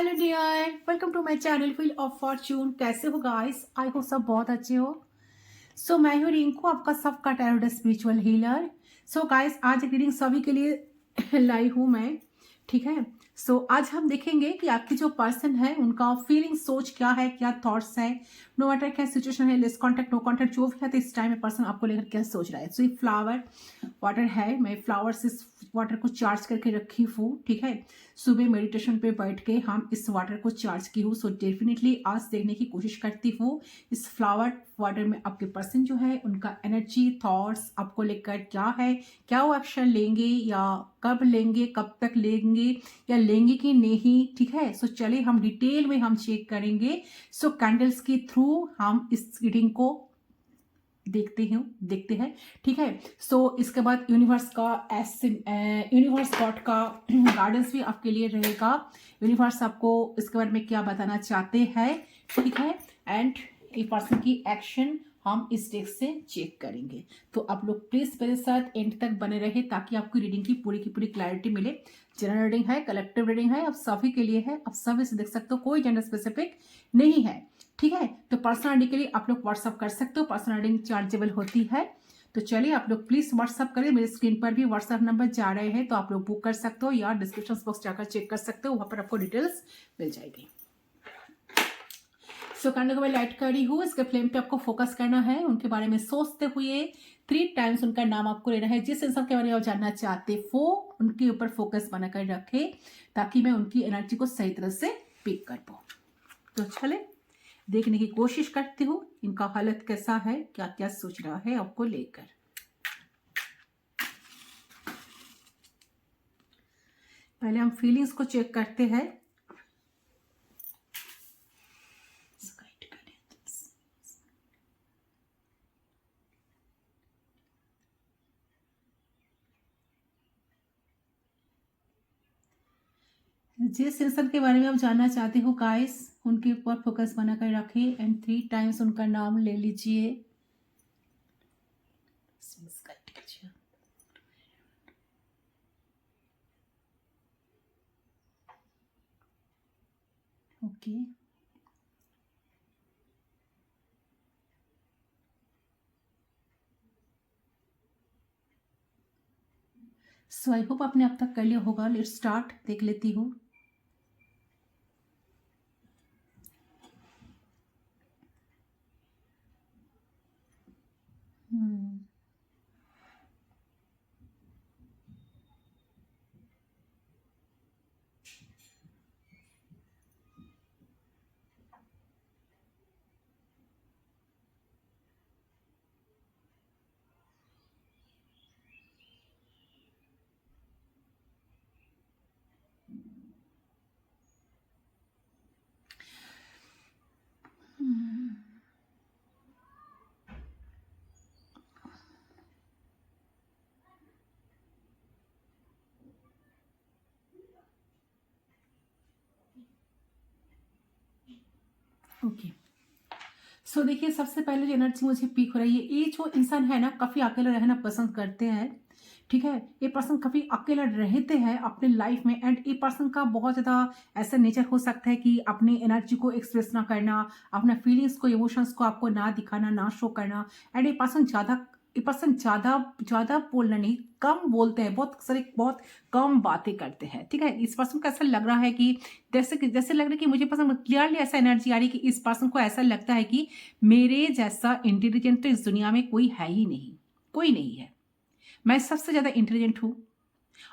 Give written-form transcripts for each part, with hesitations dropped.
Hello dear, welcome to my channel wheel of fortune. कैसे हो guys? I hope सब बहुत अच्छे हो। मैं हूँ रिंकू, आपका सबका टैरोट स्पिरिचुअल हीलर। गाइस, आज एक रीडिंग सभी के लिए लाई हूँ मैं। ठीक है। आज हम देखेंगे कि आपकी जो पर्सन है उनका फीलिंग, सोच क्या है, क्या थॉट्स है। नो मैटर क्या सिचुएशन है, लेस कॉन्टेक्ट नो कॉन्टेक्ट जो भी है, तो इस टाइम में पर्सन आपको लेकर क्या सोच रहा है। ये फ्लावर वाटर है, मैं फ्लावर से इस वाटर को चार्ज करके रखी हूँ। ठीक है। सुबह मेडिटेशन पे बैठ के हम इस वाटर को चार्ज की हूँ। डेफिनेटली आज देखने की कोशिश करती हूँ इस फ्लावर वाटर में आपके पर्सन जो है उनका एनर्जी, थॉट्स आपको लेकर क्या है, क्या वो एक्शन लेंगे या कब लेंगे, कब तक लेंगे या लेंगे कि नहीं। ठीक है। चलिए हम डिटेल में हम चेक करेंगे। कैंडल्स के थ्रू हम इस रीडिंग को देखते हैं। ठीक है। इसके बाद यूनिवर्स का यूनिवर्स गॉड का गाइडेंस भी आपके लिए रहेगा। यूनिवर्स आपको इसके बारे में क्या बताना चाहते हैं। ठीक है। एंड ये पर्सन की एक्शन हम इस टेक्स्ट से चेक करेंगे। तो आप लोग प्लीज मेरे साथ एंड तक बने रहे ताकि आपकी रीडिंग की पूरी क्लैरिटी मिले। जनरल रीडिंग है, कलेक्टिव रीडिंग है, आप सभी के लिए है, आप सभी से देख सकते हो, कोई जेंडर स्पेसिफिक नहीं है। ठीक है। तो पर्सनल के लिए आप लोग व्हाट्सअप कर सकते हो, पर्सनल रीडिंग चार्जेबल होती है। तो चलिए आप लोग प्लीज व्हाट्सअप करिए, मेरे स्क्रीन पर भी व्हाट्सअप नंबर जा रहे हैं, तो आप लोग बुक कर सकते हो या डिस्क्रिप्शन बॉक्स जाकर चेक कर सकते हो, वहां पर आपको डिटेल्स मिल जाएगी। कैंडल को मैं लाइट कर रही हूँ, इसके फ्लेम पे आपको फोकस करना है, उनके बारे में सोचते हुए 3 टाइम्स उनका नाम आपको लेना है। जिस इंसान के बारे में आप जानना चाहते हो उनके ऊपर फोकस बनाकर रखे ताकि मैं उनकी एनर्जी को सही तरह से पिक कर पाऊँ। तो चले देखने की कोशिश करती हूँ इनका हालत कैसा है, क्या क्या सोच रहा है आपको लेकर। पहले हम फीलिंग्स को चेक करते हैं। जिस इंसान के बारे में आप जानना चाहते हो गाइस, उनके ऊपर फोकस बनाकर रखें एंड 3 टाइम्स उनका नाम ले लीजिए। ओके। आई होप आपने अब तक कर लिया होगा। लेट्स स्टार्ट, देख लेती हूँ। ओके। देखिए, सबसे पहले जो एनर्जी मुझे पीक हो रही है, ये जो इंसान है ना काफी अकेला रहना पसंद करते हैं। ठीक है। ये पर्सन काफी अकेला रहते हैं अपने लाइफ में एंड ये पर्सन का बहुत ज्यादा ऐसा नेचर हो सकता है कि अपनी एनर्जी को एक्सप्रेस ना करना, अपना फीलिंग्स को, इमोशंस को आपको ना दिखाना, ना शो करना। एंड ये पर्सन ज्यादा ज्यादा बोलना नहीं, कम बोलते हैं, बहुत कम बातें करते हैं। ठीक है। इस पर्सन को ऐसा लग रहा है कि जैसे लग रहा है कि मुझे पर्सन क्लियरली ऐसा एनर्जी आ रही है कि इस पर्सन को ऐसा लगता है कि मेरे जैसा इंटेलिजेंट तो इस दुनिया में कोई है ही नहीं, कोई नहीं है। मैं सबसे ज्यादा इंटेलिजेंट हूं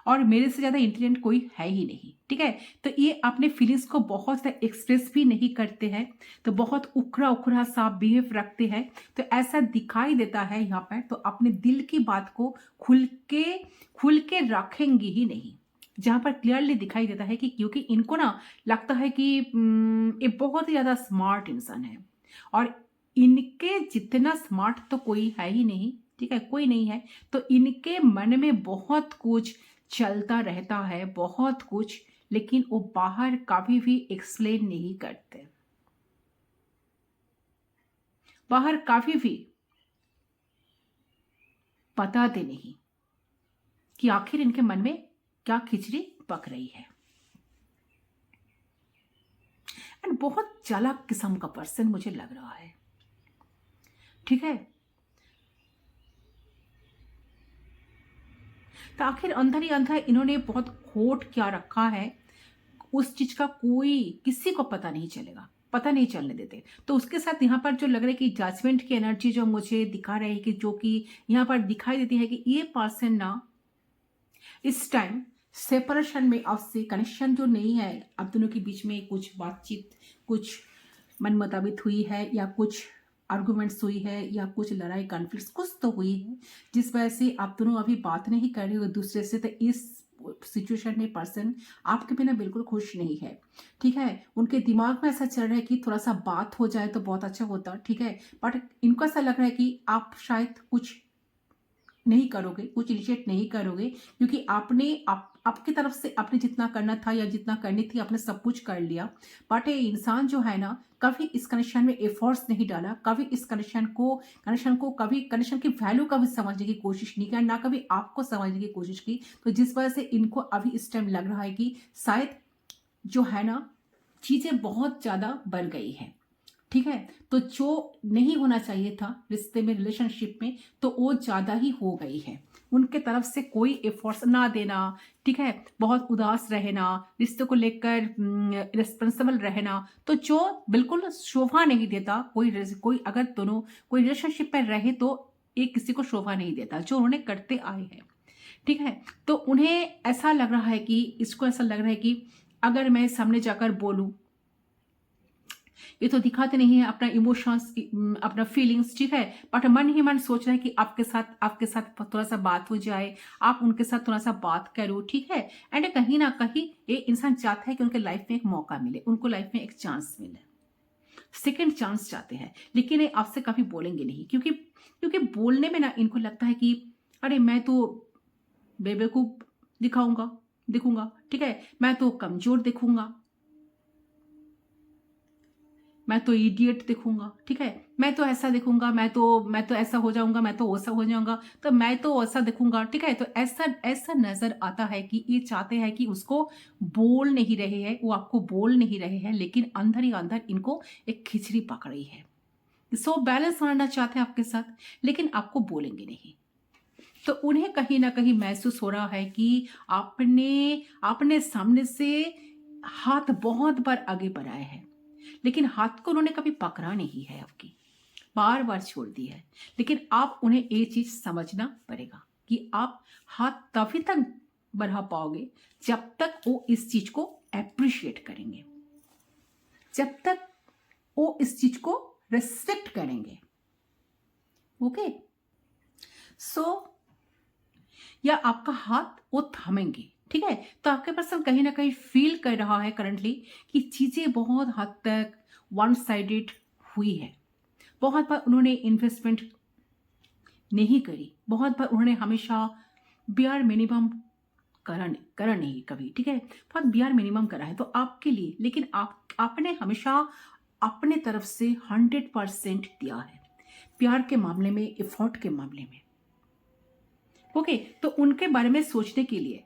और मेरे से ज्यादा इंटेलिजेंट कोई है ही नहीं। ठीक है। तो ये अपने फीलिंग्स को बहुत ज्यादा एक्सप्रेस भी नहीं करते हैं, तो बहुत उखड़ा उखड़ा सा बिहेव रखते हैं। तो ऐसा दिखाई देता है यहाँ पर, तो अपने दिल की बात को खुल के रखेंगे ही नहीं। जहां पर क्लियरली दिखाई देता है कि क्योंकि इनको ना लगता है कि ये बहुत ही ज्यादा स्मार्ट इंसान है और इनके जितना स्मार्ट तो कोई है ही नहीं। ठीक है, कोई नहीं है। तो इनके मन में बहुत कुछ चलता रहता है, बहुत कुछ, लेकिन वो बाहर कभी भी एक्सप्लेन नहीं करते, बाहर कभी भी बताते नहीं कि आखिर इनके मन में क्या खिचड़ी पक रही है। एंड बहुत चालाक किस्म का पर्सन मुझे लग रहा है, ठीक है। तो आखिर अंदर ही अंदर इन्होंने बहुत खोट क्या रखा है, उस चीज का कोई किसी को पता नहीं चलेगा, पता नहीं चलने देते। तो उसके साथ यहाँ पर जो लग रहा है कि जजमेंट की एनर्जी जो मुझे दिखा रही है, कि जो कि यहाँ पर दिखाई देती है कि ये पर्सन ना इस टाइम सेपरेशन में, आपसे कनेक्शन जो नहीं है, आप दोनों के बीच में कुछ बातचीत, कुछ मन मुताबिक हुई है, या कुछ आर्गुमेंट्स हुई है, या कुछ लड़ाई कॉन्फ्लिक्ट कुछ तो हुई है, जिस वजह से आप दोनों अभी बात नहीं कर रहे हो एक दूसरे से। तो इस सिचुएशन में पर्सन आपके बिना बिल्कुल खुश नहीं है, ठीक है। उनके दिमाग में ऐसा चल रहा है कि थोड़ा सा बात हो जाए तो बहुत अच्छा होता, ठीक है। बट इनको ऐसा लग रहा है कि आप शायद कुछ नहीं करोगे, कुछ इनिशिएट नहीं करोगे, क्योंकि आपकी तरफ से आपने जितना करना था या जितना करनी थी आपने सब कुछ कर लिया। बट ये इंसान जो है ना, कभी इस कनेक्शन में एफर्ट्स नहीं डाला, कभी इस कनेक्शन को कभी कनेक्शन की वैल्यू कभी समझने की कोशिश नहीं किया, ना कभी आपको समझने की कोशिश की। तो जिस वजह से इनको अभी इस टाइम लग रहा है कि शायद जो है ना, चीजें बहुत ज्यादा बढ़ गई है, ठीक है। तो जो नहीं होना चाहिए था रिश्ते में, रिलेशनशिप में, तो वो ज्यादा ही हो गई है। उनके तरफ से कोई एफर्ट्स ना देना, ठीक है, बहुत उदास रहना, रिश्ते को लेकर रिस्पॉन्सिबल रहना, तो जो बिल्कुल शोभा नहीं देता। कोई अगर दोनों कोई रिलेशनशिप में रहे तो एक किसी को शोभा नहीं देता, जो उन्होंने करते आए हैं, ठीक है। तो उन्हें ऐसा लग रहा है कि इसको ऐसा लग रहा है कि अगर मैं सामने जाकर बोलूं, ये तो दिखाते नहीं है अपना इमोशंस, अपना फीलिंग्स, ठीक है। बट मन ही मन सोच रहे हैं कि आपके साथ थोड़ा सा बात हो जाए, आप उनके साथ थोड़ा सा बात करो, ठीक है। एंड कहीं ना कहीं ये इंसान चाहता है कि उनके लाइफ में एक मौका मिले, उनको लाइफ में एक चांस मिले, सेकेंड चांस चाहते हैं। लेकिन ये आपसे कभी बोलेंगे नहीं, क्योंकि बोलने में ना इनको लगता है कि अरे मैं तो बेवकूफ दिखूंगा, ठीक है, मैं तो कमजोर दिखूंगा, मैं तो इडियट दिखूंगा, ठीक है, मैं तो ऐसा दिखूंगा, मैं तो ऐसा हो जाऊंगा, मैं तो वैसा हो जाऊंगा, तो मैं तो ऐसा दिखूंगा, ठीक है। तो ऐसा ऐसा नजर आता है कि ये चाहते हैं कि उसको बोल नहीं रहे हैं, वो आपको बोल नहीं रहे हैं, लेकिन अंदर ही अंदर इनको एक खिचड़ी पकड़ी है। सो बैलेंस आना चाहते हैं आपके साथ, लेकिन आपको बोलेंगे नहीं। तो उन्हें कहीं ना कहीं महसूस हो रहा है कि आपने आपने सामने से हाथ बहुत बार आगे बढ़ाए हैं, लेकिन हाथ को उन्होंने कभी पकड़ा नहीं है, आपकी बार बार छोड़ दी है। लेकिन आप उन्हें ये चीज समझना पड़ेगा कि आप हाथ तभी तक बढ़ा पाओगे जब तक वो इस चीज को एप्रिशिएट करेंगे, जब तक वो इस चीज को रेस्पेक्ट करेंगे, ओके। सो या आपका हाथ वो थामेंगे, ठीक है। तो आपके पर्सन कहीं ना कहीं फील कर रहा है करंटली कि चीजें बहुत हद तक वन साइडेड हुई है। बहुत बार उन्होंने इन्वेस्टमेंट नहीं करी, बहुत बार उन्होंने हमेशा बियर मिनिमम करा नहीं कभी, ठीक है, बहुत बियर मिनिमम करा है तो आपके लिए। लेकिन आपने हमेशा अपने तरफ से 100% दिया है, प्यार के मामले में, एफर्ट के मामले में, ओके। तो उनके बारे में सोचने के लिए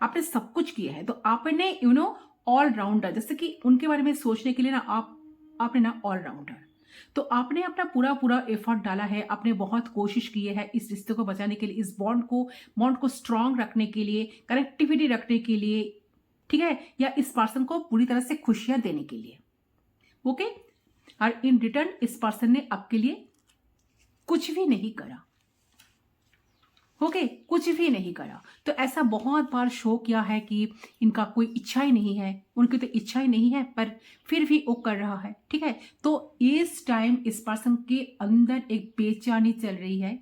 आपने सब कुछ किया है। तो आपने ऑल राउंडर, जैसे कि उनके बारे में सोचने के लिए ना आपने ना ऑल राउंडर, तो आपने अपना पूरा पूरा एफर्ट डाला है, आपने बहुत कोशिश की है इस रिश्ते को बचाने के लिए, इस बॉन्ड को स्ट्रांग रखने के लिए, कनेक्टिविटी रखने के लिए, ठीक है, या इस पर्सन को पूरी तरह से खुशियां देने के लिए, ओके। और इन रिटर्न इस पर्सन ने आपके लिए कुछ भी नहीं करा, ओके, कुछ भी नहीं करा। तो ऐसा बहुत बार शो किया है कि इनका कोई इच्छा ही नहीं है, उनकी तो इच्छा ही नहीं है, पर फिर भी वो कर रहा है, ठीक है। तो इस टाइम इस पर्सन के अंदर एक बेचैनी चल रही है,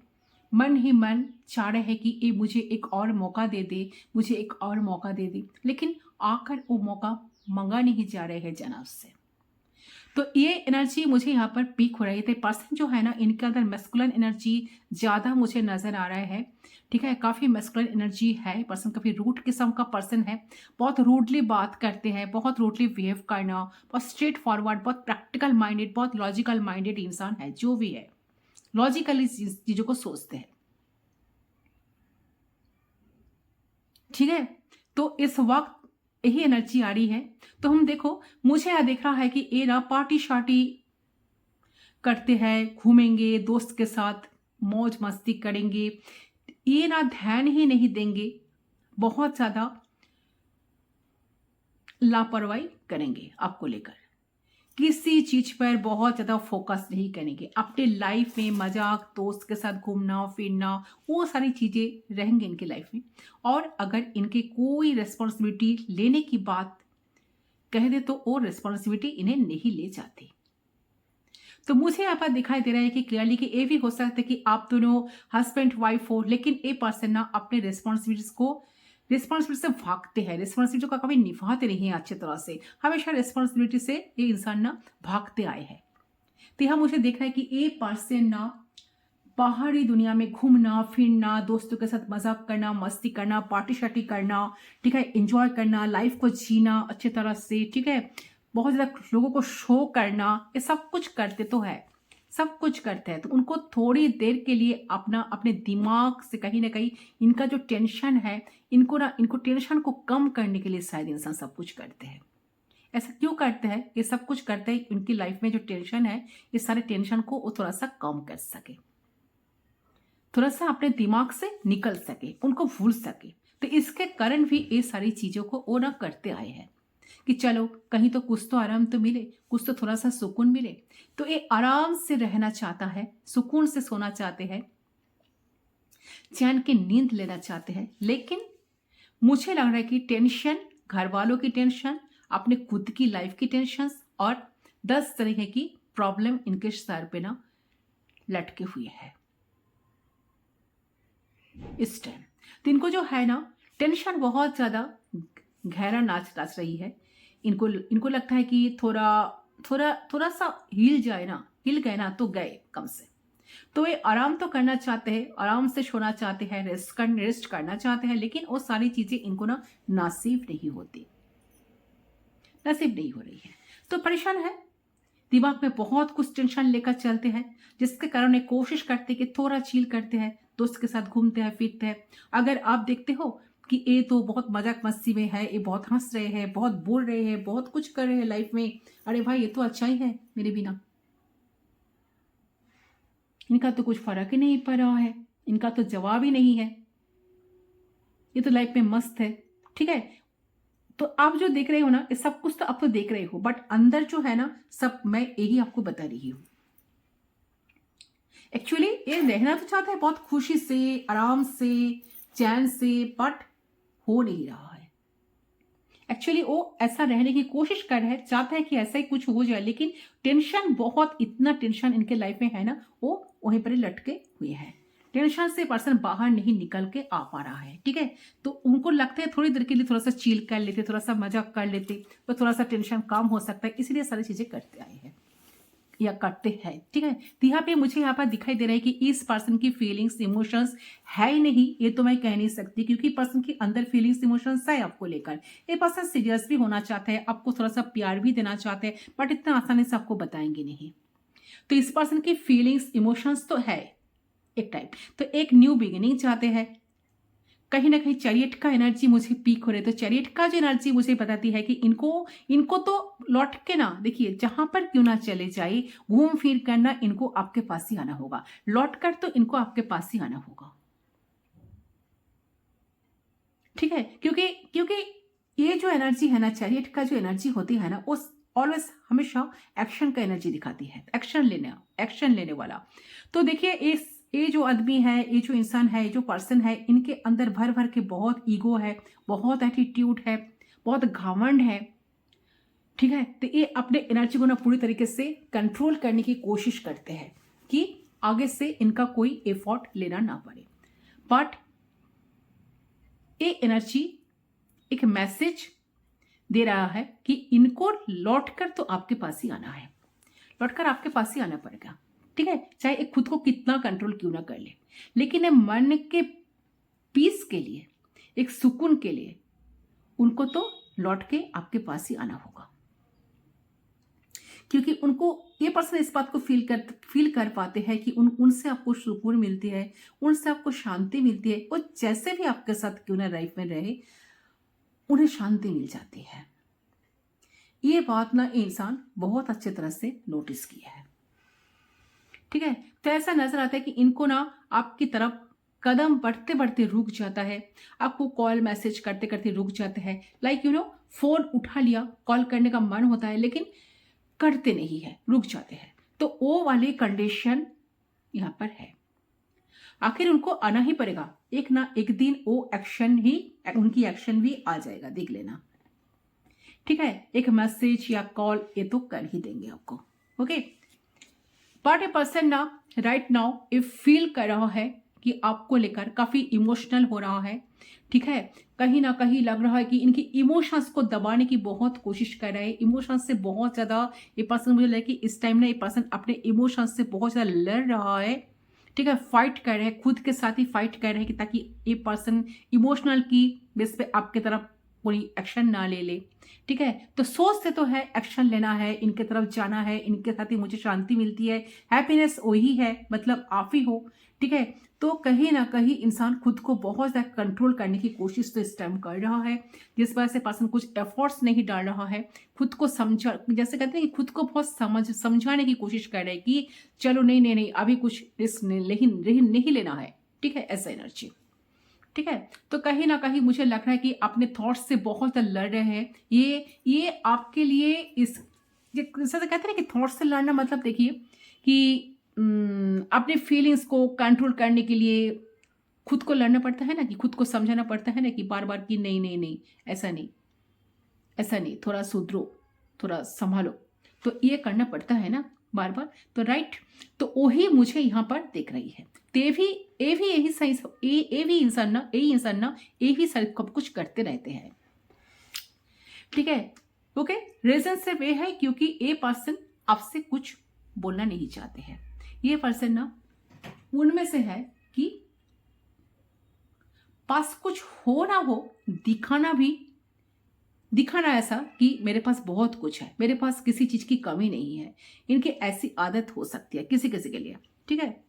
मन ही मन चाह रहे हैं कि ये मुझे एक और मौका दे दे, मुझे एक और मौका दे दे, लेकिन आकर वो मौका मंगा नहीं जा रहे हैं जनाब से। तो ये एनर्जी मुझे यहाँ पर पीक हो रही थी। पर्सन जो है ना, इनके अंदर मैस्कुलिन एनर्जी ज़्यादा मुझे नज़र आ रहा है, ठीक है, काफ़ी मैस्कुलिन एनर्जी है। पर्सन काफ़ी रूड किस्म का पर्सन है, बहुत रूडली बात करते हैं, बहुत रूडली बिहेव करना, बहुत स्ट्रेट फॉरवर्ड, बहुत प्रैक्टिकल माइंडेड, बहुत लॉजिकल माइंडेड इंसान है, जो भी है लॉजिकली चीज़ों को सोचते हैं, ठीक है। तो इस वक्त यही एनर्जी आ रही है। तो हम देखो, मुझे यह देख रहा है कि ये ना पार्टी शार्टी करते हैं, घूमेंगे दोस्त के साथ, मौज मस्ती करेंगे, ये ना ध्यान ही नहीं देंगे, बहुत ज़्यादा लापरवाही करेंगे आपको लेकर, किसी चीज पर बहुत ज्यादा फोकस नहीं करेंगे, अपने लाइफ में मजाक, दोस्त के साथ घूमना फिरना, वो सारी चीजें रहेंगी इनकी लाइफ में। और अगर इनके कोई रिस्पॉन्सिबिलिटी लेने की बात कह दे तो वो रिस्पॉन्सिबिलिटी इन्हें नहीं ले जाती। तो मुझे यहाँ पर दिखाई दे रहा है कि क्लियरली कि ये भी हो सकता है कि आप दोनों हस्बैंड वाइफ हो, लेकिन ये पर्सन ना अपने रिस्पॉन्सिबिलिटी से भागते हैं, रिस्पॉन्सिबिलिटी को कभी निभाते नहीं हैं अच्छी तरह से, हमेशा रिस्पॉन्सिबिलिटी से ये इंसान ना भागते आए हैं। तो यहाँ मुझे देख रहा है कि ये पर्सन ना बाहरी दुनिया में घूमना फिरना, दोस्तों के साथ मजाक करना, मस्ती करना, पार्टी शार्टी करना, ठीक है, एंजॉय करना, लाइफ को जीना अच्छी तरह से, ठीक है, बहुत ज़्यादा लोगों को शो करना, ये सब कुछ करते तो है, सब कुछ करते हैं। तो उनको थोड़ी देर के लिए अपने दिमाग से कहीं ना कहीं इनका जो टेंशन है, इनको टेंशन को कम करने के लिए शायद इंसान सब कुछ करते हैं। ऐसा क्यों करते हैं? ये सब कुछ करते हैं उनकी लाइफ में जो टेंशन है, ये सारे टेंशन को वो थोड़ा सा कम कर सके, थोड़ा सा अपने दिमाग से निकल सके, उनको भूल सके। तो इसके कारण भी ये सारी चीजों को वो ना करते आए हैं कि चलो कहीं तो कुछ तो आराम तो मिले, कुछ तो थोड़ा सा सुकून मिले। तो ये आराम से रहना चाहता है, सुकून से सोना चाहते हैं, चैन की नींद लेना चाहते हैं। लेकिन मुझे लग रहा है कि टेंशन, घर वालों की टेंशन, अपने खुद की लाइफ की टेंशन और 10 तरह की प्रॉब्लम इनके सर पे ना लटके हुए है इस टाइम। तो इनको जो है ना टेंशन बहुत ज्यादा गहरा नाच रही है। इनको लगता है कि थोड़ा सा हिल गए ना तो गए कम से। तो ये आराम तो करना चाहते हैं, आराम से सोना चाहते हैं, रेस्ट करना चाहते हैं, लेकिन वो सारी चीजें इनको ना नसीब नहीं हो रही है। तो परेशान है, दिमाग में बहुत कुछ टेंशन लेकर चलते हैं, जिसके कारण ये कोशिश करते हैं कि थोड़ा चिल करते हैं, दोस्त के साथ घूमते हैं फिरते हैं। अगर आप देखते हो कि ये तो बहुत मजाक मस्ती में है, ये बहुत हंस रहे हैं, बहुत बोल रहे हैं, बहुत कुछ कर रहे हैं लाइफ में, अरे भाई ये तो अच्छा ही है मेरे बिना, इनका तो कुछ फर्क ही नहीं पड़ रहा है, इनका तो जवाब ही नहीं है, ये तो लाइफ में मस्त है, ठीक है। तो आप जो देख रहे हो ना, ये सब कुछ तो आप तो देख रहे हो, बट अंदर जो है ना सब मैं यही आपको बता रही हूं। एक्चुअली ये रहना तो चाहता है बहुत खुशी से, आराम से, चैन से, बट हो नहीं रहा है। एक्चुअली वो ऐसा रहने की कोशिश कर रहे हैं, चाहता है कि ऐसा ही कुछ हो जाए, लेकिन टेंशन, बहुत इतना टेंशन इनके लाइफ में है ना, वो वहीं पर लटके हुए हैं। टेंशन से पर्सन बाहर नहीं निकल के आ पा रहा है, ठीक है। तो उनको लगता है थोड़ी देर के लिए थोड़ा सा चिल कर लेते, थोड़ा सा मजाक कर लेते, तो थोड़ा सा टेंशन कम हो सकता है, इसलिए सारी चीजें करते आए हैं या करते हैं, ठीक है। तो यहाँ पे मुझे यहाँ पर दिखाई दे रहा है कि इस पर्सन की फीलिंग्स इमोशंस है ही नहीं, ये तो मैं कह नहीं सकती, क्योंकि पर्सन के अंदर फीलिंग्स इमोशंस है आपको लेकर। ये पर्सन सीरियस भी होना चाहता है, आपको थोड़ा सा प्यार भी देना चाहते हैं, बट इतना आसानी से आपको बताएंगे नहीं। तो इस पर्सन की फीलिंग्स इमोशंस तो है एक टाइप, तो एक न्यू बिगिनिंग चाहते हैं। कहीं ना कहीं चैरियट का एनर्जी मुझे पीक हो रही है, तो चैरियट का जो एनर्जी मुझे बताती है कि इनको तो लौट के ना, देखिए जहां पर क्यों ना चले जाए, घूम फिर करना इनको आपके पास ही आना होगा, लौट कर तो इनको आपके पास ही आना होगा, ठीक है। क्योंकि ये जो एनर्जी है ना, चैरियट का जो एनर्जी होती है ना, वो ऑलवेज हमेशा एक्शन का एनर्जी दिखाती है, एक्शन लेने वाला। तो देखिए ये जो आदमी है, ये जो इंसान है, ये जो पर्सन है, इनके अंदर भर भर के बहुत ईगो है, बहुत एटीट्यूड है, बहुत घमंड है, ठीक है। तो ये अपने एनर्जी को ना पूरी तरीके से कंट्रोल करने की कोशिश करते हैं कि आगे से इनका कोई एफर्ट लेना ना पड़े। बट ये एनर्जी एक मैसेज दे रहा है कि इनको लौटकर तो आपके पास ही आना है, लौटकर आपके पास ही आना पड़ेगा, ठीक है। चाहे एक खुद को कितना कंट्रोल क्यों ना कर ले, लेकिन मन के पीस के लिए, एक सुकून के लिए उनको तो लौट के आपके पास ही आना होगा, क्योंकि उनको ये पर्सन इस बात को फील कर पाते हैं कि उनसे आपको सुकून मिलती है, उनसे आपको शांति मिलती है। वो जैसे भी आपके साथ क्यों ना लाइफ में रहे, उन्हें शांति मिल जाती है। ये बात ना इंसान बहुत अच्छे तरह से नोटिस किया है, ठीक है। तो ऐसा नजर आता है कि इनको ना आपकी तरफ कदम बढ़ते बढ़ते रुक जाता है, आपको कॉल मैसेज करते करते रुक जाता है, लाइक फोन उठा लिया, कॉल करने का मन होता है लेकिन करते नहीं है, रुक जाते हैं। तो वो वाली कंडीशन यहाँ पर है। आखिर उनको आना ही पड़ेगा, एक ना एक दिन वो एक्शन ही, उनकी एक्शन भी आ जाएगा, देख लेना, ठीक है। एक मैसेज या कॉल ये तो कर ही देंगे आपको, ओके। बट ए पर्सन ना राइट नाउ ये फील कर रहा है कि आपको लेकर काफी इमोशनल हो रहा है, ठीक है। कहीं ना कहीं लग रहा है कि इनकी इमोशंस को दबाने की बहुत कोशिश कर रहे हैं, इमोशंस से बहुत ज्यादा ये पर्सन, मुझे लगा कि इस टाइम ना ये पर्सन अपने इमोशंस से बहुत ज्यादा लड़ रहा है, ठीक है। फाइट कर रहे हैं, खुद के साथ ही फाइट कर रहे हैं कि ताकि ये पर्सन इमोशनल की बेस पे आपके तरफ कोई एक्शन ना ले ले, ठीक है। तो सोचते तो है एक्शन लेना है, इनके तरफ जाना है, इनके साथ ही मुझे शांति मिलती है, हैप्पीनेस वही है, मतलब आप ही हो, ठीक है। तो कहीं ना कहीं इंसान खुद को बहुत ज़्यादा कंट्रोल करने की कोशिश तो इस टाइम कर रहा है, जिस वजह से पर्सन कुछ एफर्ट्स नहीं डाल रहा है, खुद को समझा, जैसे कहते हैं कि खुद को बहुत समझाने की कोशिश कर रहे हैं कि चलो नहीं नहीं नहीं अभी कुछ रिस्क नहीं लेना है, ठीक है, ऐसा एनर्जी, ठीक है। तो कहीं ना कहीं मुझे लग रहा है कि अपने थॉट्स से बहुत लड़ रहे हैं, ये आपके लिए इस जैसे कहते हैं ना कि थॉट्स से लड़ना, मतलब देखिए कि अपने फीलिंग्स को कंट्रोल करने के लिए खुद को लड़ना पड़ता है ना, कि खुद को समझाना पड़ता है ना कि बार बार कि नहीं नहीं नहीं ऐसा नहीं, ऐसा नहीं, थोड़ा सुधरो, थोड़ा संभालो, तो ये करना पड़ता है ना बार बार, तो राइट। तो वही मुझे यहाँ पर दिख रही है। तो ये भी यही सही, ये भी इंसान ना, यही इंसान ना, ये भी सब कुछ करते रहते हैं, ठीक है, ओके। रीजन सिर्फ ये है क्योंकि ये पर्सन आपसे कुछ बोलना नहीं चाहते हैं। ये पर्सन ना उनमें से है कि पास कुछ हो ना हो, दिखाना ऐसा कि मेरे पास बहुत कुछ है, मेरे पास किसी चीज की कमी नहीं है। इनकी ऐसी आदत हो सकती है किसी किसी के लिए, ठीक है,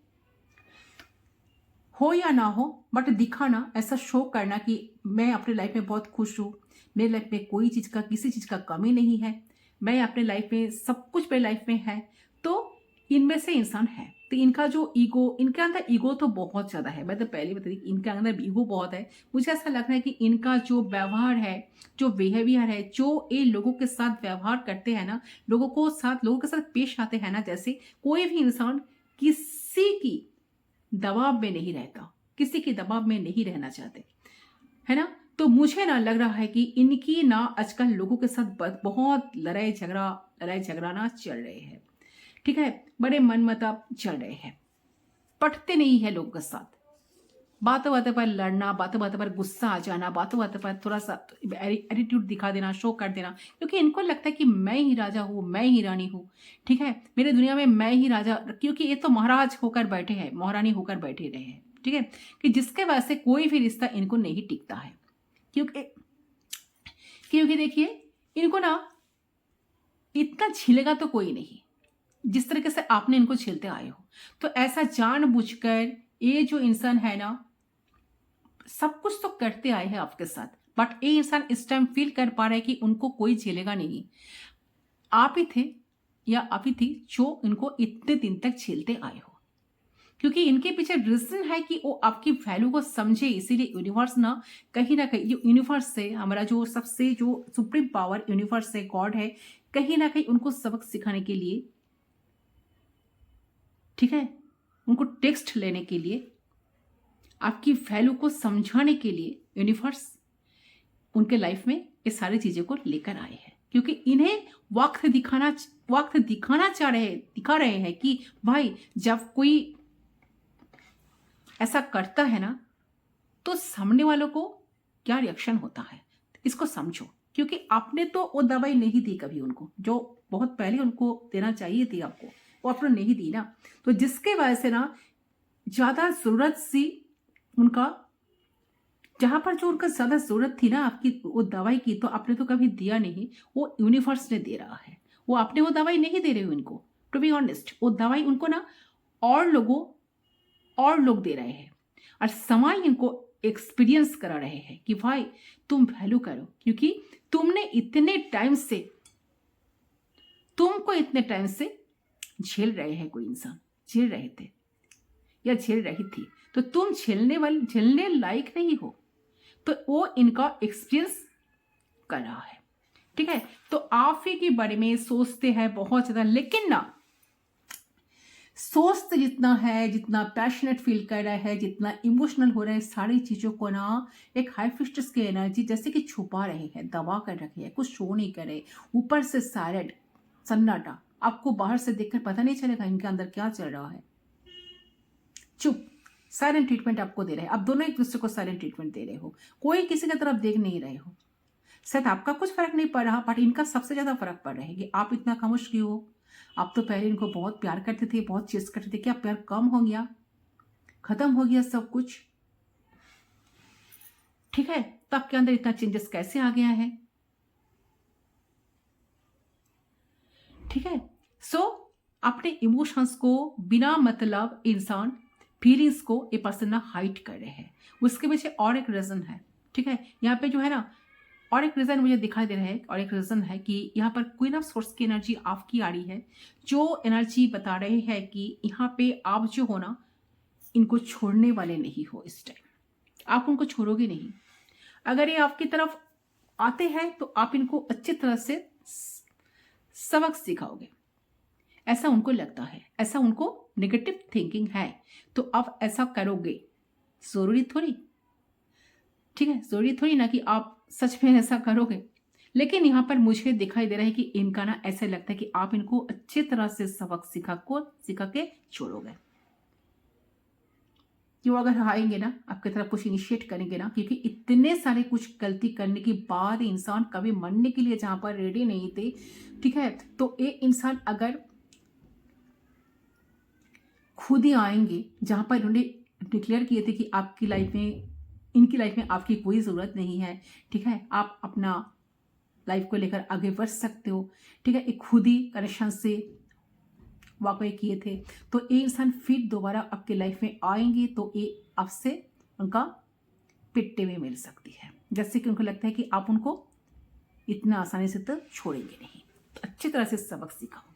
हो या ना हो, बट दिखाना, ऐसा शो करना कि मैं अपने लाइफ में बहुत खुश हूँ, मेरे लाइफ में कोई चीज का, किसी चीज का कमी नहीं है, मैं अपने लाइफ में सब कुछ मेरे लाइफ में है। तो इनमें से इंसान है, तो इनका जो ईगो, इनके अंदर ईगो तो बहुत ज्यादा है, मैं तो पहले बता दी कि इनके अंदर ईगो बहुत है। मुझे ऐसा लग रहा है कि इनका जो व्यवहार है, जो बिहेवियर है, जो ये लोगों के साथ व्यवहार करते हैं ना, लोगों के साथ पेश आते हैं ना, जैसे कोई भी इंसान किसी की दबाव में नहीं रहता, किसी के दबाव में नहीं रहना चाहते, है ना। तो मुझे ना लग रहा है कि इनकी ना आजकल लोगों के साथ बहुत लड़ाई झगड़ा ना चल रहे हैं, ठीक है, बड़े मनमुटाव चल रहे हैं, पटते नहीं है लोगों के साथ, बातों बातों पर लड़ना, बातों बातों पर गुस्सा आ जाना, बातों बातों पर थोड़ा सा एटीट्यूड दिखा देना, शो कर देना, क्योंकि इनको लगता है कि मैं ही राजा हूँ, मैं ही रानी हूँ, ठीक है, मेरे दुनिया में मैं ही राजा, क्योंकि ये तो महाराज होकर बैठे हैं, महारानी होकर बैठे रहे हैं, ठीक है, कि जिसके वजह से कोई भी रिश्ता इनको नहीं टिकता है। क्योंकि देखिए इनको ना इतना झेलेगा तो कोई नहीं, जिस तरीके से आपने इनको झेलते आए हो। तो ऐसा जानबूझकर ये जो इंसान है ना, सब कुछ तो करते आए हैं आपके साथ, बट ये इंसान इस टाइम फील कर पा रहा है कि उनको कोई झेलेगा नहीं। आप ही थे या आप ही थी जो इनको इतने दिन तक झेलते आए हो, क्योंकि इनके पीछे रीजन है कि वो आपकी वैल्यू को समझे। इसीलिए यूनिवर्स ना कहीं ये यूनिवर्स से, हमारा जो सबसे जो सुप्रीम पावर यूनिवर्स से, गॉड है, कहीं ना कहीं उनको सबक सिखाने के लिए, ठीक है, उनको टेक्स्ट लेने के लिए, आपकी वैल्यू को समझाने के लिए यूनिवर्स उनके लाइफ में ये सारी चीजों को लेकर आए हैं, क्योंकि इन्हें वक्त दिखा रहे हैं कि भाई जब कोई ऐसा करता है ना, तो सामने वालों को क्या रिएक्शन होता है, इसको समझो। क्योंकि आपने तो वो दवाई नहीं दी कभी उनको, जो बहुत पहले उनको देना चाहिए थी आपको, वो आपने नहीं दी ना, तो जिसके वजह से ना ज्यादा जरूरत सी उनका, जहां पर जो उनका ज्यादा जरूरत थी ना आपकी वो दवाई की, तो आपने तो कभी दिया नहीं, वो यूनिवर्स ने दे रहा है, वो आपने वो दवाई नहीं दे रहे हो इनको, टू बी ऑनेस्ट, वो दवाई उनको ना और लोग दे रहे हैं, और एक्सपीरियंस करा रहे हैं कि भाई तुम वैल्यू करो, क्योंकि तुमने इतने टाइम से, तुमको इतने टाइम से झेल रहे हैं, कोई इंसान झेल रहे थे या झेल रही थी, तो तुम झेलने लायक नहीं हो, तो वो इनका एक्सपीरियंस कर रहा है। ठीक है, तो आप ही के बारे में सोचते हैं बहुत ज्यादा, लेकिन ना सोचते जितना है, जितना पैशनेट फील कर रहा है, जितना इमोशनल हो रहा है, सारी चीजों को ना एक हाई फिस्टस की एनर्जी जैसे कि छुपा रहे हैं, दबा कर रखे है, कुछ शो नहीं करे, ऊपर से साइलेंट सन्नाटा, आपको बाहर से देखकर पता नहीं चलेगा इनके अंदर क्या चल रहा है। चुप, साइलेंट ट्रीटमेंट आपको दे रहे हैं, आप दोनों एक दूसरे को साइलेंट ट्रीटमेंट दे रहे हो, कोई किसी की तरफ देख नहीं रहे हो। शायद आपका कुछ फर्क नहीं पड़ रहा, बट इनका सबसे ज्यादा फर्क पड़ रहा है कि आप इतना खामोश क्यों हो। आप तो पहले इनको बहुत प्यार करते थे, बहुत चीज करते थे, क्या प्यार कम हो गया, खत्म हो गया सब कुछ? ठीक है, तो आपके अंदर इतना चेंजेस कैसे आ गया है? ठीक है, सो अपने इमोशंस को बिना मतलब इंसान फीलिंग्स को ये पर्सन ना हाइड कर रहे हैं, उसके पीछे और एक रीजन है। ठीक है, यहाँ पे जो है ना और एक रीजन मुझे दिखाई दे रहा है, और एक रीजन है कि यहाँ पर क्वीन ऑफ सोर्स की एनर्जी आपकी आ रही है, जो एनर्जी बता रही है कि यहाँ पे आप जो हो ना, इनको छोड़ने वाले नहीं हो। इस टाइम आप उनको छोड़ोगे नहीं। अगर ये आपकी तरफ आते हैं तो आप इनको अच्छी तरह से सबक सिखाओगे, ऐसा उनको लगता है, ऐसा उनको नेगेटिव थिंकिंग है, तो आप ऐसा करोगे। जरूरी थोड़ी, ठीक है, जरूरी थोड़ी ना कि आप सच में ऐसा करोगे, लेकिन यहाँ पर मुझे दिखाई दे रहा है कि इनका ना ऐसा लगता है कि आप इनको अच्छी तरह से सबक सिखा के छोड़ोगे। क्यों? अगर आएंगे ना आपकी तरफ कुछ इनिशिएट करेंगे ना, क्योंकि इतने सारे कुछ गलती करने के बाद इंसान कभी मरने के लिए जहां पर रेडी नहीं थे, ठीक है, तो एक इंसान अगर खुद ही आएंगे जहां पर उन्होंने डिक्लेयर किए थे कि आपकी लाइफ में, इनकी लाइफ में आपकी कोई ज़रूरत नहीं है, ठीक है, आप अपना लाइफ को लेकर आगे बढ़ सकते हो, ठीक है, एक खुद ही कनेक्शन से वाकई किए थे, तो ये इंसान फिर दोबारा आपके लाइफ में आएंगे तो ये आपसे उनका पिट्टे में मिल सकती है, जैसे कि उनको लगता है कि आप उनको इतना आसानी से तो छोड़ेंगे नहीं, तो अच्छी तरह से सबक सिखाओगे।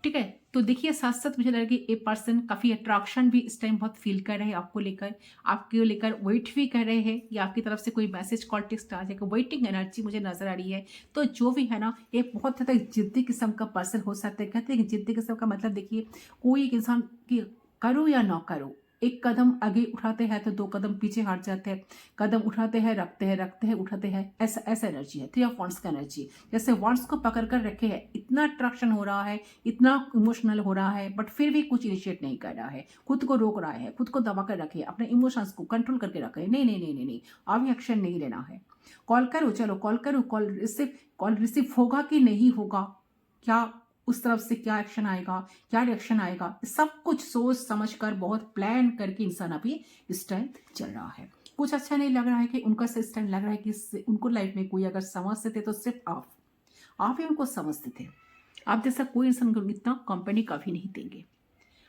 ठीक है, तो देखिए साथ साथ मुझे लग रहा है कि ये पर्सन काफी अट्रैक्शन भी इस टाइम बहुत फील कर रहे हैं आपको लेकर वेट भी कर रहे हैं, या आपकी तरफ से कोई मैसेज कॉल टेक्स्ट आ जाएगा, वेटिंग एनर्जी मुझे नजर आ रही है। तो जो भी है ना, ये बहुत ज्यादा जिद्दी किस्म का पर्सन हो सकता है। कहते हैं कि जिद्दी किस्म का मतलब देखिए, कोई एक इंसान की करो या ना करो, एक कदम आगे उठाते हैं तो दो कदम पीछे हट जाते हैं, कदम उठाते हैं रखते हैं उठाते हैं, ऐसा ऐसा एनर्जी है। थ्री ऑफ वांड्स का एनर्जी, जैसे वांड्स को पकड़ कर रखे है, इतना अट्रैक्शन हो रहा है, इतना इमोशनल हो रहा है, बट फिर भी कुछ इनिशिएट नहीं कर रहा है, खुद को रोक रहा है, खुद को दबा कर रखे, अपने इमोशंस को कंट्रोल करके रखे। नहीं नहीं नहीं नहीं नहीं, अभी एक्शन नहीं लेना है। कॉल करो, चलो कॉल करो, कॉल रिसीव होगा कि नहीं होगा, क्या उस तरफ से क्या एक्शन आएगा, क्या रिएक्शन आएगा, सब कुछ सोच समझ कर बहुत प्लान करके इंसान अभी इस टाइम चल रहा है। कुछ अच्छा नहीं लग रहा है कि उनका इस टाइम लग रहा है कि उनको लाइफ में कोई अगर समझते थे तो सिर्फ आप ही उनको समझते थे। आप जैसा कोई इंसान को इतना कंपनी कभी नहीं देंगे,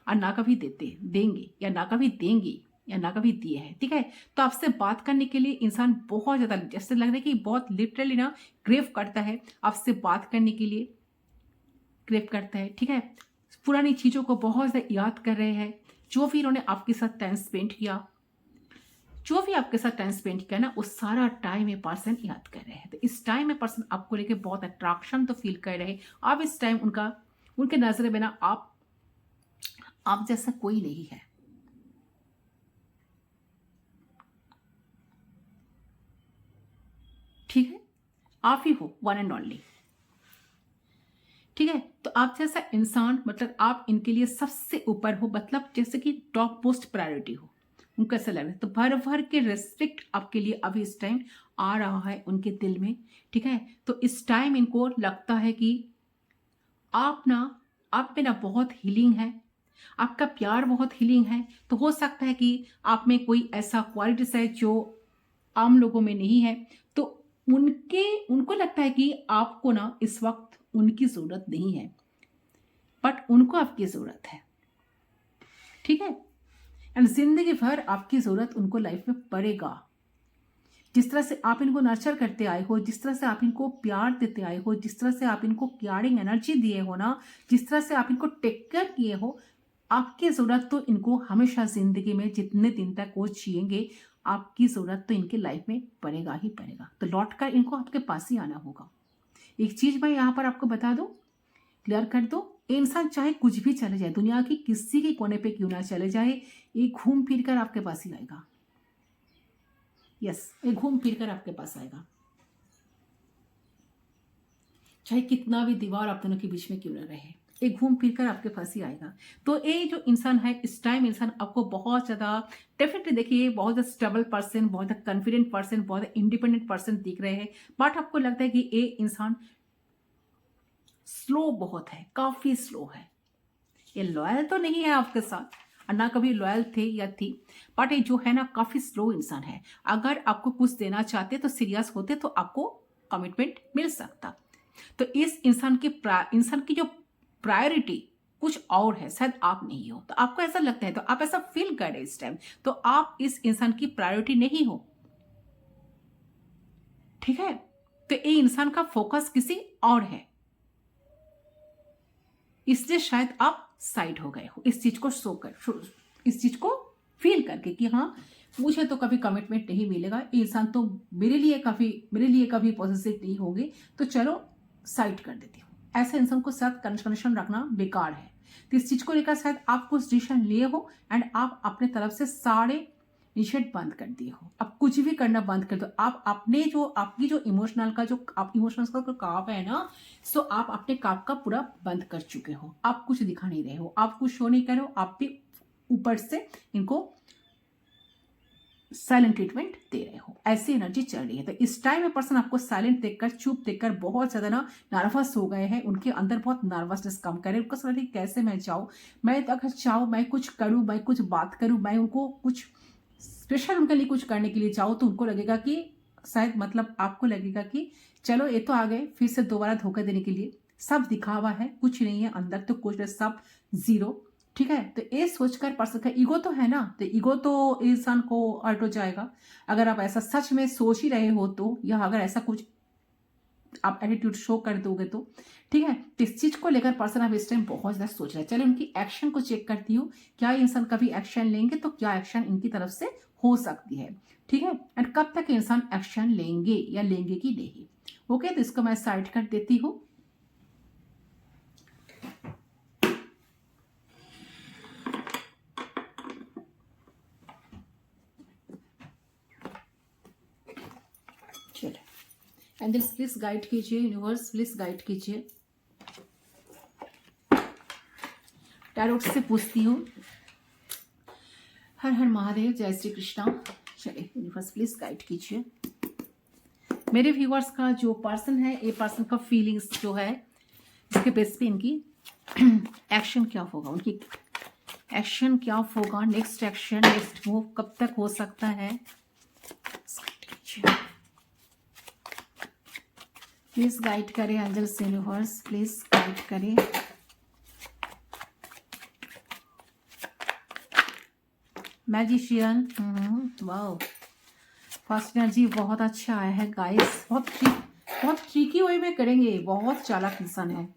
और ना कभी देंगे या ना कभी देंगे या ना कभी दिए हैं। ठीक है, तो आपसे बात करने के लिए इंसान बहुत ज्यादा, जैसे लग रहा है कि बहुत लिटरली ना ग्रेव करता है आपसे बात करने के लिए, क्रेव करता है। ठीक है, पुरानी चीजों को बहुत ज्यादा याद कर रहे हैं, जो भी इन्होंने आपके साथ टाइम स्पेंड किया, जो भी आपके साथ टाइम स्पेंड किया ना, वो सारा टाइम ये पर्सन याद कर रहे हैं। तो इस टाइम में पर्सन आपको लेके बहुत अट्रैक्शन तो फील कर रहे हैं। अब इस टाइम उनके नजरे में ना आप जैसा कोई नहीं है। ठीक है, आप ही हो वन एंड ओनली। ठीक है, तो आप जैसा इंसान, मतलब आप इनके लिए सबसे ऊपर हो, मतलब जैसे कि टॉप मोस्ट प्रायोरिटी हो, उनको ऐसा लग रहा है। तो भर भर के रेस्पेक्ट आपके लिए अभी इस टाइम आ रहा है उनके दिल में। ठीक है, तो इस टाइम इनको लगता है कि आप में ना बहुत हीलिंग है, आपका प्यार बहुत हीलिंग है। तो हो सकता है कि आप में कोई ऐसा क्वालिटीज है जो आम लोगों में नहीं है, तो उनको लगता है कि आपको ना इस वक्त उनकी जरूरत नहीं है, बट उनको आपकी जरूरत है। ठीक है, एंड जिंदगी भर आपकी ज़रूरत उनको लाइफ में पड़ेगा। जिस तरह से आप इनको नर्चर करते आए हो, जिस तरह से आप इनको प्यार देते आए हो, जिस तरह से आप इनको केयरिंग एनर्जी दिए हो ना, जिस तरह से आप इनको टेक केयर किए हो, आपकी ज़रूरत तो इनको हमेशा ज़िंदगी में जितने दिन तक वो जिएंगे, आपकी ज़रूरत तो इनके लाइफ में पड़ेगा ही पड़ेगा। तो लौट कर इनको आपके पास ही आना होगा। एक चीज़ मैं यहाँ पर आपको बता दूँ, क्लियर कर दो, इंसान चाहे कुछ भी चले जाए, दुनिया की किसी के कोने पे क्यों ना चले जाए, ये घूम फिर कर आपके पास ही आएगा। यस, ये घूम फिर कर आपके पास आएगा, चाहे कितना भी दीवार आप दोनों के बीच में क्यों ना रहे, ये घूम फिर कर आपके पास ही आएगा। तो ये जो इंसान है, इस टाइम इंसान आपको बहुत ज़्यादा डेफिनेटली देखिए, बहुत ज़्यादा स्टेबल पर्सन, बहुत ज़्यादा कॉन्फिडेंट पर्सन, बहुत ज़्यादा इंडिपेंडेंट पर्सन दिख रहे हैं। बट आपको लगता है कि ये इंसान स्लो बहुत है, काफ़ी स्लो है। ये लॉयल तो नहीं है आपके साथ, और ना कभी लॉयल थे या थी, बट ये जो है ना काफ़ी स्लो इंसान है। अगर आपको कुछ देना चाहते तो सीरियस होते तो आपको कमिटमेंट मिल सकता। तो इस इंसान की जो प्रायोरिटी कुछ और है, शायद आप नहीं हो। तो आपको ऐसा लगता है, तो आप ऐसा फील कर रहे इस टाइम, तो आप इस इंसान की प्रायोरिटी नहीं हो, ठीक है। तो ये इंसान का फोकस किसी और है, इसलिए शायद आप साइड हो गए हो इस चीज को इस चीज को फील करके कि हाँ, मुझे तो कभी कमिटमेंट नहीं मिलेगा, ये इंसान तो मेरे लिए कभी पॉजिटिव नहीं होंगे, तो चलो साइड कर देती हूँ। ऐसे इंसान को साथ कनेक्शन रखना बेकार है। तो इस चीज को लेकर शायद आप कुछ डिसीजन लिए हो एंड आप अपने तरफ से सारे इनिशिएट बंद कर दिए हो, अब कुछ भी करना बंद कर दो। आप अपने जो आपकी जो इमोशनल का जो काम है ना, सो आप अपने काम का पूरा बंद कर चुके हो। आप कुछ दिखा नहीं रहे हो, आप कुछ शो नहीं कर रहे हो, आप भी ऊपर से इनको साइलेंट ट्रीटमेंट दे रहे हो, ऐसी एनर्जी चल रही है। तो इस टाइम में पर्सन आपको साइलेंट देखकर, चुप देखकर बहुत ज्यादा ना नर्वस हो गए हैं, उनके अंदर बहुत नर्वसनेस कम करे। उनको समझ कैसे मैं जाऊँ, मैं अगर चाहूँ मैं कुछ करूँ, मैं कुछ बात करूँ, मैं उनको कुछ स्पेशल उनके लिए कुछ करने के लिए जाओ, तो उनको लगेगा कि शायद मतलब आपको लगेगा कि चलो ये तो आ गए फिर से दोबारा धोखा देने के लिए, सब दिखावा है, कुछ नहीं है अंदर, तो कुछ सब जीरो, ठीक है। तो ये सोचकर पर्सन का ईगो तो है ना, तो ईगो तो इंसान को हर्ट हो जाएगा। अगर आप ऐसा सच में सोच ही रहे हो तो, या अगर ऐसा कुछ आप एटीट्यूड शो कर दोगे तो, ठीक है। तो इस चीज को लेकर पर्सन अब इस टाइम बहुत ज्यादा सोच रहा है। चलो उनकी एक्शन को चेक करती हूँ, क्या इंसान कभी एक्शन लेंगे, तो क्या एक्शन इनकी तरफ से हो सकती है, ठीक है। एंड कब तक इंसान एक्शन लेंगे या लेंगे कि नहीं। ओके, तो इसको मैं साइड कर देती हूँ। चलो एंजल्स प्लीज गाइड कीजिए, यूनिवर्स प्लीज गाइड कीजिए। टैरोट से पूछती हूँ। हर हर महादेव, जय श्री कृष्णा। चलिए यूनिवर्स प्लीज गाइड कीजिए। मेरे व्यूअर्स का जो पर्सन है, ये पर्सन का फीलिंग्स जो है, इसके बेस पे इनकी एक्शन क्या होगा, उनकी एक्शन क्या होगा, नेक्स्ट एक्शन, नेक्स्ट मूव कब तक हो सकता है। प्लीज गाइड करें एंजल्स, यूनिवर्स प्लीज गाइड करें। मैजिशियन, वाओ, फर्स्ट एनर्जी बहुत अच्छा आया है गाइस। बहुत ट्रिकी वे में करेंगे, बहुत चालाक इंसान है,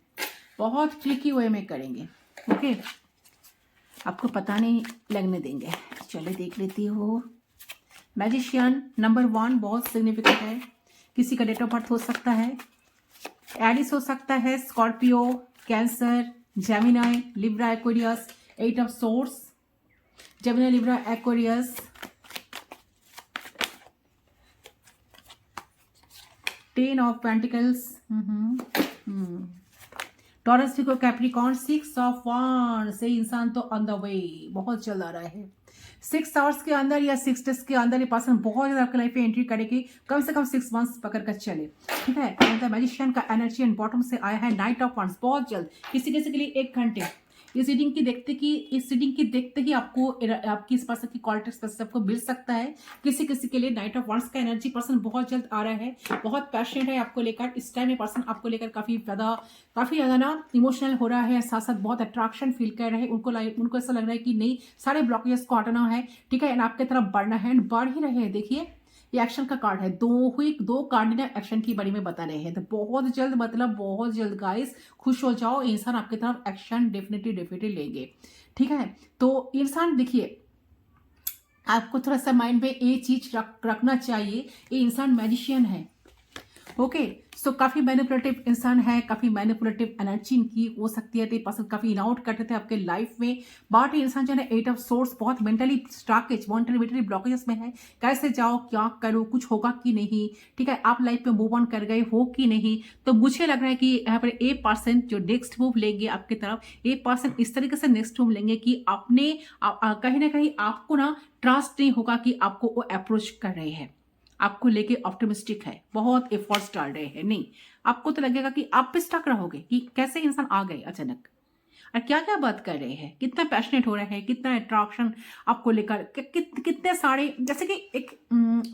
बहुत ट्रिकी वे में करेंगे। ओके, आपको पता नहीं लगने देंगे। चलिए देख लेती हो। मैजिशियन नंबर 1 बहुत सिग्निफिकेंट है। किसी का डेट ऑफ बर्थ हो सकता है, एरिस हो सकता है, Scorpio, cancer, Gemini, Libra, Aquarius, 8 of swords, Gemini, Libra, Aquarius, 10 of pentacles, taurus, Figo, Capricorn, 6 of wands. से इंसान तो ऑन द वे, बहुत जल्द आ रहा है। 6 आवर्स के अंदर या 6 डेज के अंदर ये पर्सन बहुत ज़्यादा आपकी लाइफ में एंट्री करेगी, कम से कम 6 मंथ्स पकड़ कर चले, ठीक है। मैजिशियन का एनर्जी एंड बॉटम से आया है नाइट ऑफ वांड्स, बहुत जल्द, किसी किसी के लिए 1 घंटे, इस रीडिंग की देखते ही आपको आपकी इस पर्सन की क्वालिटीज आपको मिल सकता है। किसी किसी के लिए नाइट ऑफ वांड्स का एनर्जी पर्सन बहुत जल्द आ रहा है, बहुत पैशनेट है आपको लेकर। इस टाइम में पर्सन आपको लेकर काफी ज्यादा ना इमोशनल हो रहा है, साथ साथ बहुत अट्रैक्शन फील कर रहे हैं। उनको ऐसा लग रहा है कि नहीं, सारे ब्लॉकेजेस को हटाना है, ठीक है, एंड आपकी तरफ बढ़ना है, एंड बढ़ ही रहे हैं। देखिए ये एक्शन का कार्ड है, दो कार्डिनल एक्शन की बारे में बता रहे हैं। तो बहुत जल्द, मतलब बहुत जल्द गाइस, खुश हो जाओ, इंसान आपकी तरफ एक्शन डेफिनेटली लेंगे, ठीक है। तो इंसान देखिए, आपको थोड़ा सा माइंड में ये चीज रखना चाहिए, ये इंसान मैजिशियन है, ओके। सो काफी मैनिपुलेटिव इंसान है, काफी मैनिपुलेटिव एनर्जी इनकी हो सकती है। तो पर्सन काफी इन आउट करते थे आपके लाइफ में, बट इंसान जो है 8 ऑफ सोर्स बहुत मेंटली स्टॉकेज, मेंटली ब्लॉकेजेस में है। कैसे जाओ, क्या करो, कुछ होगा कि नहीं, ठीक है, आप लाइफ में मूव ऑन कर गए हो कि नहीं। तो मुझे लग रहा है कि यहाँ पर ए पर्सन जो नेक्स्ट मूव लेंगे आपकी तरफ, ए पर्सन इस तरीके से नेक्स्ट मूव लेंगे कि अपने कहीं ना कहीं आपको ना ट्रस्ट नहीं होगा कि आपको वो अप्रोच कर रहे हैं, आपको लेके ऑप्टिमिस्टिक है, बहुत एफर्ट्स डाल रहे हैं। नहीं, आपको तो लगेगा कि आप भी स्टक रहोगे कि कैसे इंसान आ गए अचानक, और क्या क्या बात कर रहे हैं, कितना पैशनेट हो रहे हैं, कितना अट्रैक्शन आपको लेकर, कितने सारे, जैसे कि एक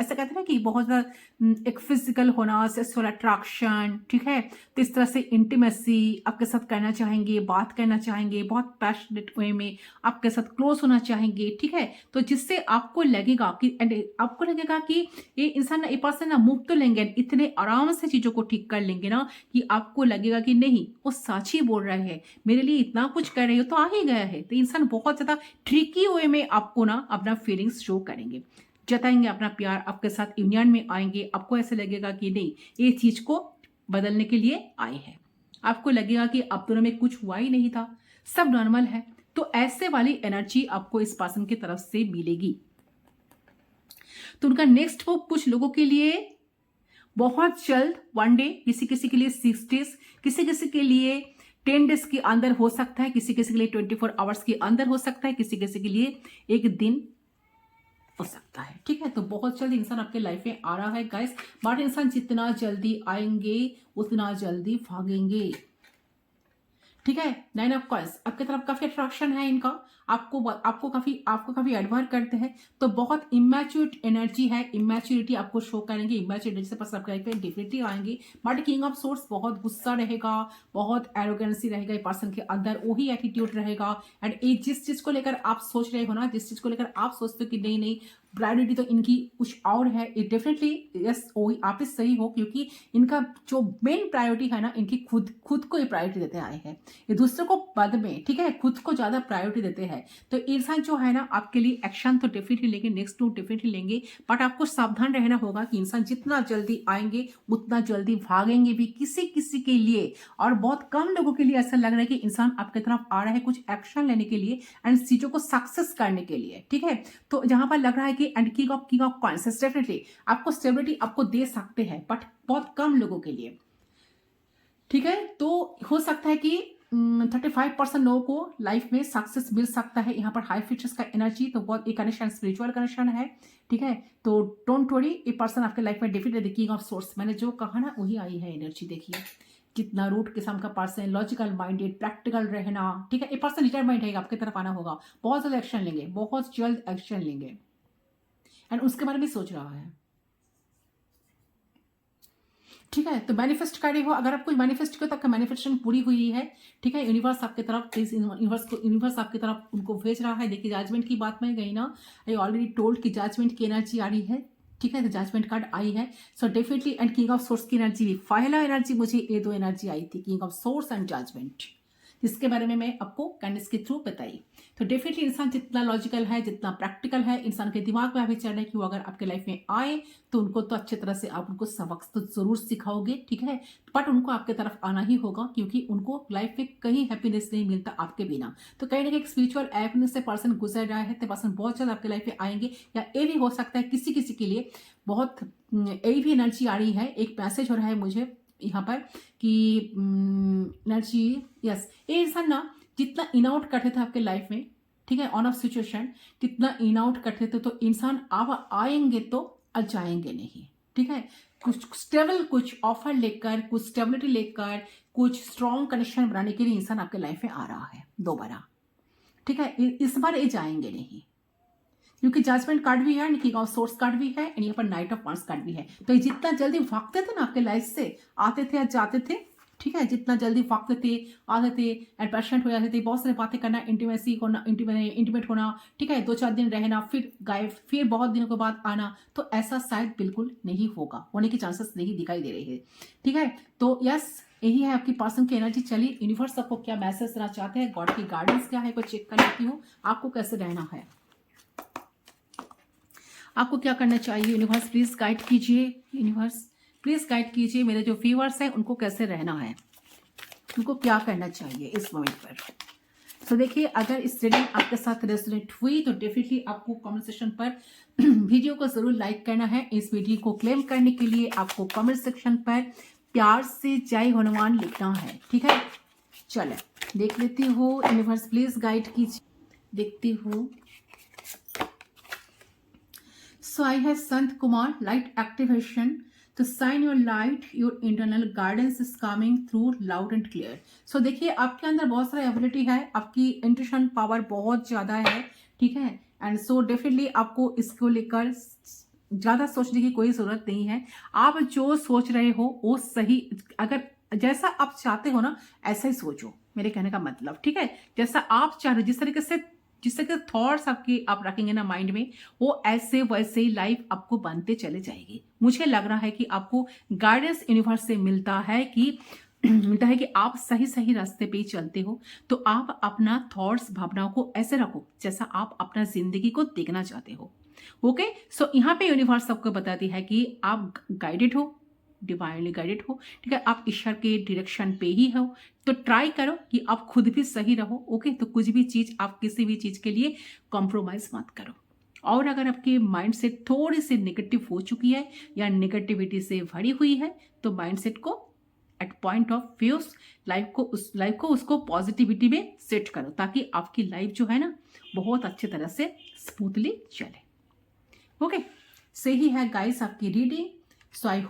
ऐसा कहते हैं ना कि बहुत ज्यादा एक फिजिकल होना, सेक्सुअल अट्रैक्शन, ठीक है। तो इस तरह से इंटीमेसी आपके साथ करना चाहेंगे, बात करना चाहेंगे, बहुत पैशनेट वे में आपके साथ क्लोज होना चाहेंगे, ठीक है। तो जिससे आपको लगेगा कि ये इंसान ना, ये पर्सन ना मूव तो लेंगे, इतने आराम से चीजों को ठीक कर लेंगे ना कि आपको लगेगा कि नहीं, वो सच ही बोल रहे हैं, मेरे लिए इतना कुछ कर रहे हो तो आ ही गया है। तो इंसान बहुत ज्यादा ट्रिकी वे में आपको ना अपना फीलिंग्स शो करेंगे, जताएंगे अपना प्यार, आपके साथ यूनियन में आएंगे। आपको ऐसे लगेगा कि नहीं, ये चीज को बदलने के लिए आए हैं, आपको लगेगा कि आप दोनों में कुछ हुआ ही नहीं था, सब नॉर्मल है। तो ऐसे वाली एनर्जी आपको इस पर्सन की तरफ से मिलेगी। तो उनका नेक्स्ट वो कुछ लोगों के लिए बहुत जल्द 1 डे, किसी किसी के लिए 6 डेज, किसी किसी के लिए 10 डेज के अंदर हो सकता है, किसी किसी के लिए 24 आवर्स के अंदर हो सकता है, किसी किसी के लिए एक दिन हो सकता है, ठीक है। तो बहुत जल्दी इंसान आपके लाइफ में आ रहा है गाइस, बट इंसान जितना जल्दी आएंगे उतना जल्दी भागेंगे, ठीक है। 9 ऑफ कॉइंस आपकी तरफ काफी अट्रैक्शन है इनका, आपको काफी एडमायर करते हैं। तो बहुत इमेच्योर एनर्जी है, इमेच्योरिटी आपको शो करेंगे, इमेच्योरिटी से पसंद करके डेफिनेटली आएंगे। बट किंग ऑफ सोर्स बहुत गुस्सा रहेगा, बहुत एरोगेंसी रहेगा ये पर्सन के अंदर, वही एटीट्यूड रहेगा। एंड ये जिस चीज को लेकर आप सोच रहे हो ना, जिस चीज को लेकर आप सोचते हो कि नहीं नहीं प्रायोरिटी तो इनकी कुछ और है, ये डेफिनेटली यस वही आप ही सही हो, क्योंकि इनका जो मेन प्रायोरिटी है ना, इनकी खुद को ये प्रायोरिटी देते आए हैं, ये दूसरों को बाद में, ठीक है, खुद को ज्यादा प्रायोरिटी देते हैं। तो इंसान जो है ना आपके लिए एक्शन तो डेफिनेटली लेंगे, नेक्स्ट टू डेफिनेटली लेंगे, बट आपको सावधान रहना होगा कि इंसान जितना जल्दी आएंगे उतना जल्दी भागेंगे भी, किसी किसी के लिए। और बहुत कम लोगों के लिए ऐसा लग रहा है कि इंसान आपकी तरफ आ रहा है कुछ एक्शन लेने के लिए एंड चीजों को सक्सेस करने के लिए, ठीक है। तो जहां पर लग रहा है कि and king of coins definitely आपको स्टेबिलिटी आपको दे सकते हैं, बट बहुत कम लोगों के लिए, ठीक है। तो हो सकता है कि 35% लोगों को लाइफ में सक्सेस मिल सकता है। यहाँ पर हाई फीचर्स का एनर्जी, तो बहुत एक कनेक्शन स्पिरिचुअल कनेक्शन है, ठीक है। तो डोंट वरी, ये पर्सन आपके लाइफ में डेफिनेटली किंग ऑफ सोर्स, मैंने जो कहा ना वही आई है एनर्जी। देखिए कितना रूट किस्म का पर्सन, लॉजिकल माइंडेड, प्रैक्टिकल रहना, ठीक है। ये पर्सन डिटरमाइंड है, आपकी तरफ आना होगा, बहुत जल्द एक्शन लेंगे, बहुत जल्द एक्शन लेंगे, एंड उसके बारे में सोच रहा है, ठीक है। तो मैनिफेस्ट कर रहे हो, अगर आप कुछ मैनिफेस्ट किया तो आपका मैनिफेस्टेशन पूरी हुई है, ठीक है। यूनिवर्स आपकी तरफ, यूनिवर्स आपकी तरफ उनको भेज रहा है। देखिए जजमेंट की बात में गई ना, आई ऑलरेडी टोल्ड कि जजमेंट की एनर्जी आ रही है, ठीक है। तो जजमेंट कार्ड आई है, so definitely, and king of source की एनर्जी भी, पहला एनर्जी मुझे ये 2 एनर्जी आई थी, king of source and judgment, जिसके बारे में मैं आपको कैंडल्स के थ्रू बताई। तो डेफिनेटली इंसान जितना लॉजिकल है, जितना प्रैक्टिकल है, इंसान के दिमाग में अभी चल रहा है कि वो अगर आपके लाइफ में आए तो उनको तो अच्छी तरह से आप उनको सबक तो जरूर सिखाओगे, ठीक है। बट उनको आपके तरफ आना ही होगा, क्योंकि उनको लाइफ में कहीं हैप्पीनेस नहीं मिलता आपके बिना। तो कहीं ना कहीं स्पिरिचुअल हैप्पीनेस से पर्सन गुजर रहा है, तो पर्सन बहुत जल्द आपके लाइफ में आएंगे। या ये भी हो सकता है किसी किसी के लिए बहुत यही भी एनर्जी आ रही है, एक मैसेज हो रहा है मुझे यहाँ पर कि एनर्जी, यस, ये इंसान ना जितना इन आउट करते थे आपके लाइफ में, ठीक है, ऑन ऑफ सिचुएशन जितना इन आउट करते थे, तो इंसान अब आएंगे तो जाएंगे नहीं, ठीक है। कुछ स्टेबल, कुछ ऑफर लेकर, कुछ स्टेबिलिटी लेकर, कुछ स्ट्रॉन्ग कनेक्शन बनाने के लिए इंसान आपके लाइफ में आ रहा है दोबारा, ठीक है, इस बार ये जाएंगे नहीं, क्योंकि जजमेंट कार्ड भी है, किंग ऑफ सोर्स कार्ड भी है, एंड यहाँ पर नाइट ऑफ वांड्स कार्ड भी है। तो ये जितना जल्दी भागते थे ना आपके लाइफ से, आते थे या जाते थे, ठीक है, जितना जल्दी भागते थे, आते थे, एंड पैशनेट हो जाते थे, बहुत सारी बातें करना, इंटीमेसी होना, इंटीमेट होना, ठीक है, 2-4 दिन रहना, फिर गायब, फिर बहुत दिनों के बाद आना, तो ऐसा शायद बिल्कुल नहीं होगा, होने के चांसेस नहीं दिखाई दे रहे हैं। ठीक है, तो यस, यही है आपकी पर्सन की एनर्जी। चलिए यूनिवर्स आपको क्या मैसेज देना चाहते हैं, गॉड की गाइडेंस क्या है, को चेक कर लेती हूँ, आपको कैसे रहना है, आपको क्या करना चाहिए। यूनिवर्स प्लीज गाइड कीजिए, यूनिवर्स प्लीज गाइड कीजिए, मेरे जो व्यूअर्स हैं उनको कैसे रहना है, उनको क्या करना चाहिए इस मोमेंट पर। तो देखिए, अगर इस रीडिंग आपके साथ रेजोनेट हुई तो डेफिनेटली आपको कमेंट सेक्शन पर वीडियो को जरूर लाइक करना है। इस वीडियो को क्लेम करने के लिए आपको कमेंट सेक्शन पर प्यार से जय हनुमान लिखना है। ठीक है, चले देख लेती हूँ, यूनिवर्स प्लीज गाइड कीजिए, देखती हूँ। So I have Sant Kumar, light activation. To shine your light, your internal guidance is coming through loud and clear. So देखिए, आपके अंदर बहुत सारा एबिलिटी है, आपकी इंट्यूशन पावर बहुत ज़्यादा है, ठीक है, एंड सो डेफिनेटली आपको इसको लेकर ज़्यादा सोचने की कोई ज़रूरत नहीं है। आप जो सोच रहे हो वो सही, अगर जैसा आप चाहते हो ना ऐसा ही सोचो, मेरे कहने का मतलब, ठीक है, जैसा आप चाह रहे हो, जिस तरह के थॉट्स आपके आप रखेंगे ना माइंड में, वो ऐसे वैसे ही लाइफ आपको बनते चले जाएगी। मुझे लग रहा है कि आपको गाइडेंस यूनिवर्स से मिलता है कि आप सही सही रास्ते पे ही चलते हो। तो आप अपना थॉट्स, भावनाओं को ऐसे रखो जैसा आप अपना जिंदगी को देखना चाहते हो। ओके, सो यहाँ पे यूनिवर्स आपको बताती है कि आप गाइडेड हो, डिवाइनली गाइडेड हो, ठीक है, आप ईश्वर के डायरेक्शन पे ही हो। तो ट्राई करो कि आप खुद भी सही रहो। ओके, तो कुछ भी चीज, आप किसी भी चीज के लिए कॉम्प्रोमाइज मत करो। और अगर आपके माइंड सेट थोड़ी सी नेगेटिव हो चुकी है या नेगेटिविटी से भरी हुई है, तो माइंड सेट को at point of view life को उसको पॉजिटिविटी में सेट करो, ताकि आपकी लाइफ जो है ना बहुत अच्छी तरह से स्मूथली चले। ओके, सही है गाइस आपकी रीडिंग। सो आई